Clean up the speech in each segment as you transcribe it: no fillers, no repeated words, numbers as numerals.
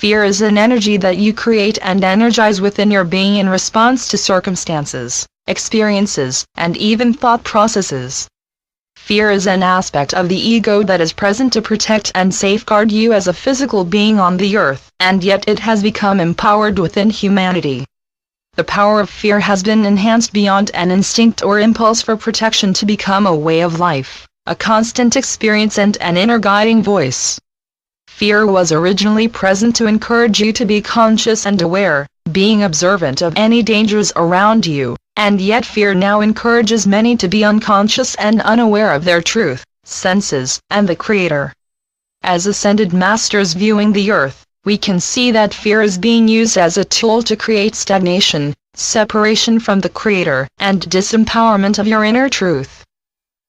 Fear is an energy that you create and energize within your being in response to circumstances, experiences, and even thought processes. Fear is an aspect of the ego that is present to protect and safeguard you as a physical being on the earth, and yet it has become empowered within humanity. The power of fear has been enhanced beyond an instinct or impulse for protection to become a way of life, a constant experience and an inner guiding voice. Fear was originally present to encourage you to be conscious and aware, being observant of any dangers around you, and yet fear now encourages many to be unconscious and unaware of their truth, senses, and the Creator. As ascended masters viewing the earth, we can see that fear is being used as a tool to create stagnation, separation from the Creator, and disempowerment of your inner truth.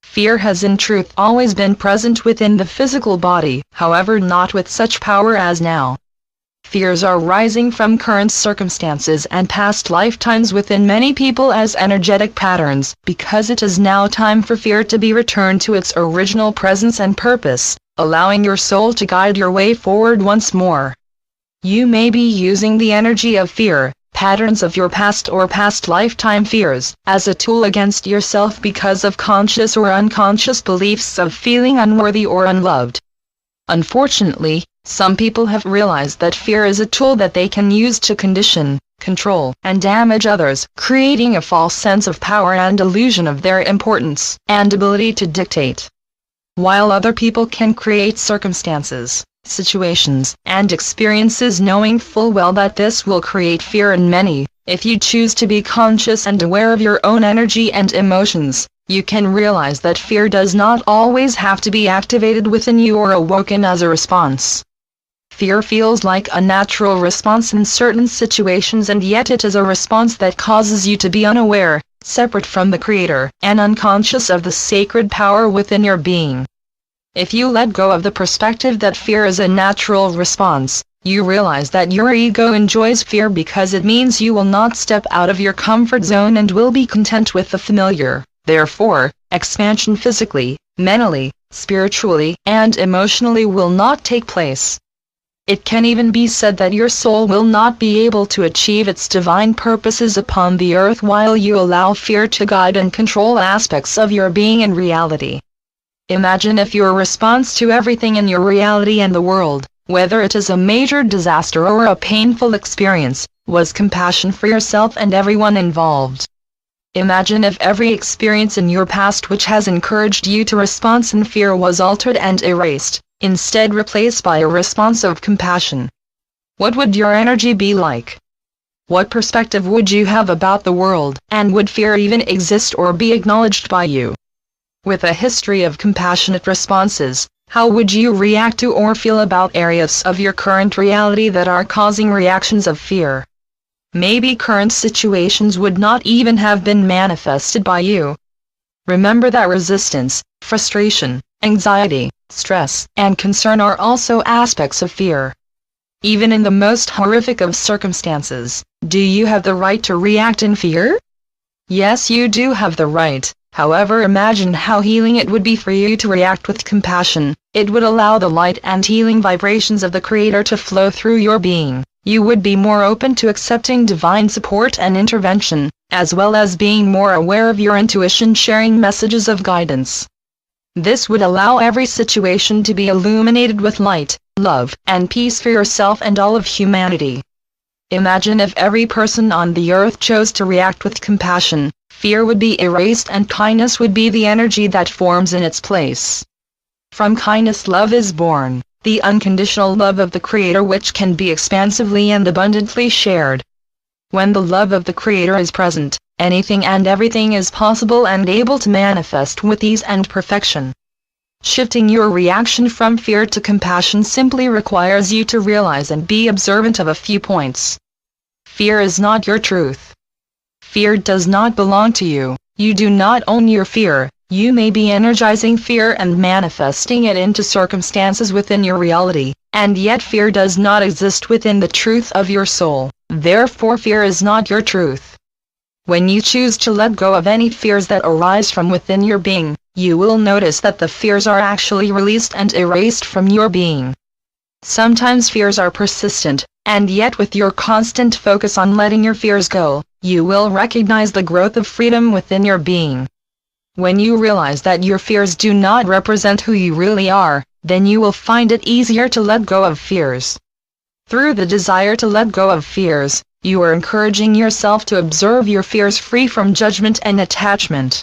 Fear has in truth always been present within the physical body, however not with such power as now. Fears are rising from current circumstances and past lifetimes within many people as energetic patterns, because it is now time for fear to be returned to its original presence and purpose, allowing your soul to guide your way forward once more. You may be using the energy of fear, patterns of your past or past lifetime fears, as a tool against yourself because of conscious or unconscious beliefs of feeling unworthy or unloved. Unfortunately, some people have realized that fear is a tool that they can use to condition, control, and damage others, creating a false sense of power and illusion of their importance and ability to dictate. While other people can create circumstances, situations, and experiences knowing full well that this will create fear in many, if you choose to be conscious and aware of your own energy and emotions, you can realize that fear does not always have to be activated within you or awoken as a response. Fear feels like a natural response in certain situations, and yet it is a response that causes you to be unaware, separate from the Creator, and unconscious of the sacred power within your being. If you let go of the perspective that fear is a natural response, you realize that your ego enjoys fear because it means you will not step out of your comfort zone and will be content with the familiar. Therefore, expansion physically, mentally, spiritually, and emotionally will not take place. It can even be said that your soul will not be able to achieve its divine purposes upon the earth while you allow fear to guide and control aspects of your being and reality. Imagine if your response to everything in your reality and the world, whether it is a major disaster or a painful experience, was compassion for yourself and everyone involved. Imagine if every experience in your past which has encouraged you to respond in fear was altered and erased, instead replaced by a response of compassion. What would your energy be like? What perspective would you have about the world, and would fear even exist or be acknowledged by you? With a history of compassionate responses, how would you react to or feel about areas of your current reality that are causing reactions of fear? Maybe current situations would not even have been manifested by you. Remember that resistance, frustration, anxiety, stress, and concern are also aspects of fear. Even in the most horrific of circumstances, do you have the right to react in fear? Yes, you do have the right. However, imagine how healing it would be for you to react with compassion. It would allow the light and healing vibrations of the Creator to flow through your being. You would be more open to accepting divine support and intervention, as well as being more aware of your intuition sharing messages of guidance. This would allow every situation to be illuminated with light, love, and peace for yourself and all of humanity. Imagine if every person on the earth chose to react with compassion. Fear would be erased and kindness would be the energy that forms in its place. From kindness love is born, the unconditional love of the Creator which can be expansively and abundantly shared. When the love of the Creator is present, anything and everything is possible and able to manifest with ease and perfection. Shifting your reaction from fear to compassion simply requires you to realize and be observant of a few points. Fear is not your truth. Fear does not belong to you. You do not own your fear. You may be energizing fear and manifesting it into circumstances within your reality, and yet fear does not exist within the truth of your soul. Therefore, fear is not your truth. When you choose to let go of any fears that arise from within your being, you will notice that the fears are actually released and erased from your being. Sometimes fears are persistent, and yet with your constant focus on letting your fears go, you will recognize the growth of freedom within your being. When you realize that your fears do not represent who you really are, then you will find it easier to let go of fears. Through the desire to let go of fears, you are encouraging yourself to observe your fears free from judgment and attachment.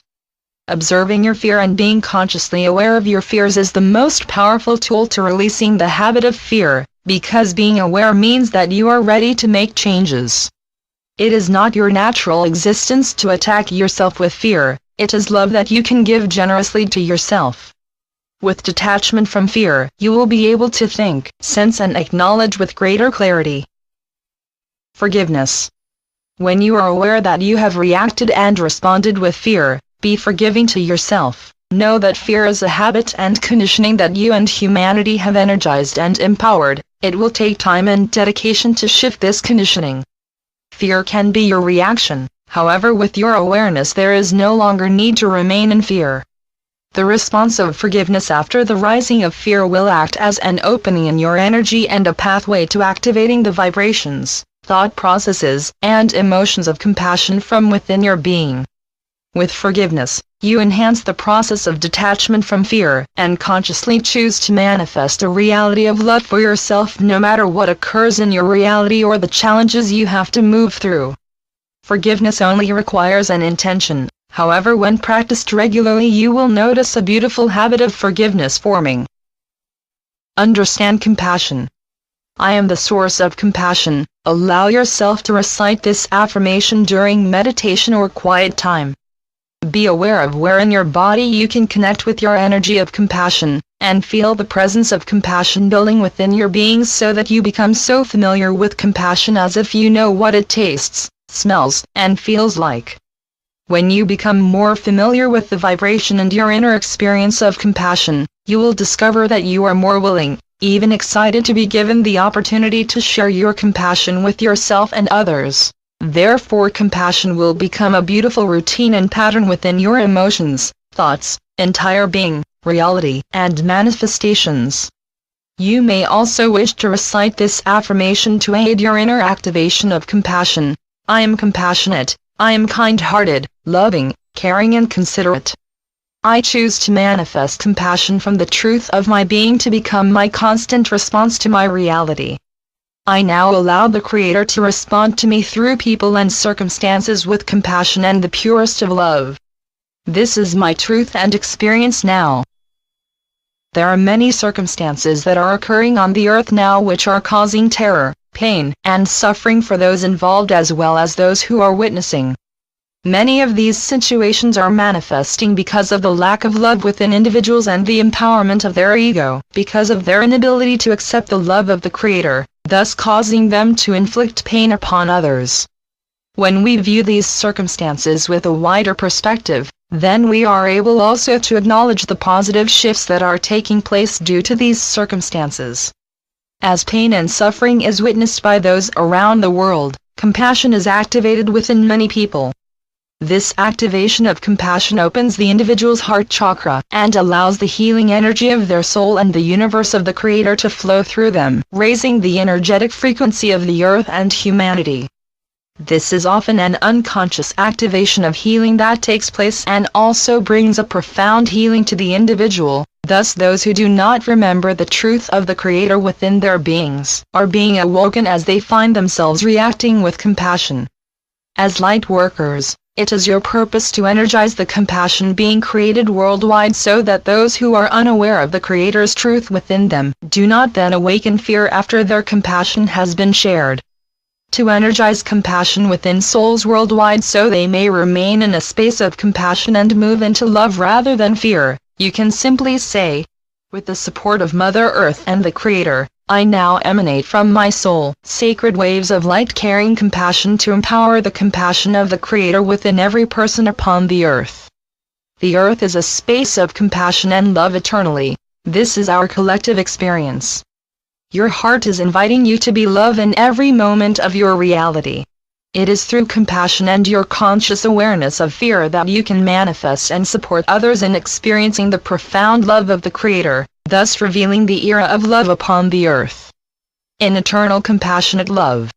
Observing your fear and being consciously aware of your fears is the most powerful tool to releasing the habit of fear, because being aware means that you are ready to make changes. It is not your natural existence to attack yourself with fear, it is love that you can give generously to yourself. With detachment from fear, you will be able to think, sense and acknowledge with greater clarity. Forgiveness. When you are aware that you have reacted and responded with fear, be forgiving to yourself. Know that fear is a habit and conditioning that you and humanity have energized and empowered. It will take time and dedication to shift this conditioning. Fear can be your reaction, however, with your awareness there is no longer need to remain in fear. The response of forgiveness after the rising of fear will act as an opening in your energy and a pathway to activating the vibrations, thought processes, and emotions of compassion from within your being. With forgiveness, you enhance the process of detachment from fear, and consciously choose to manifest a reality of love for yourself no matter what occurs in your reality or the challenges you have to move through. Forgiveness only requires an intention, however, when practiced regularly you will notice a beautiful habit of forgiveness forming. Understand compassion. I am the source of compassion. Allow yourself to recite this affirmation during meditation or quiet time. Be aware of where in your body you can connect with your energy of compassion, and feel the presence of compassion building within your being so that you become so familiar with compassion as if you know what it tastes, smells, and feels like. When you become more familiar with the vibration and your inner experience of compassion, you will discover that you are more willing, even excited to be given the opportunity to share your compassion with yourself and others. Therefore, compassion will become a beautiful routine and pattern within your emotions, thoughts, entire being, reality, and manifestations. You may also wish to recite this affirmation to aid your inner activation of compassion. I am compassionate. I am kind-hearted, loving, caring and considerate. I choose to manifest compassion from the truth of my being to become my constant response to my reality. I now allow the Creator to respond to me through people and circumstances with compassion and the purest of love. This is my truth and experience now. There are many circumstances that are occurring on the earth now which are causing terror, pain, and suffering for those involved as well as those who are witnessing. Many of these situations are manifesting because of the lack of love within individuals and the empowerment of their ego, because of their inability to accept the love of the Creator, thus causing them to inflict pain upon others. When we view these circumstances with a wider perspective, then we are able also to acknowledge the positive shifts that are taking place due to these circumstances. As pain and suffering is witnessed by those around the world, compassion is activated within many people. This activation of compassion opens the individual's heart chakra and allows the healing energy of their soul and the universe of the Creator to flow through them, raising the energetic frequency of the earth and humanity. This is often an unconscious activation of healing that takes place and also brings a profound healing to the individual. Thus those who do not remember the truth of the Creator within their beings are being awoken as they find themselves reacting with compassion. As light workers, it is your purpose to energize the compassion being created worldwide so that those who are unaware of the Creator's truth within them do not then awaken fear after their compassion has been shared. To energize compassion within souls worldwide so they may remain in a space of compassion and move into love rather than fear, you can simply say, with the support of Mother Earth and the Creator, I now emanate from my soul sacred waves of light carrying compassion to empower the compassion of the Creator within every person upon the earth. The earth is a space of compassion and love eternally. This is our collective experience. Your heart is inviting you to be love in every moment of your reality. It is through compassion and your conscious awareness of fear that you can manifest and support others in experiencing the profound love of the Creator. thus revealing the era of love upon the earth. In eternal compassionate love,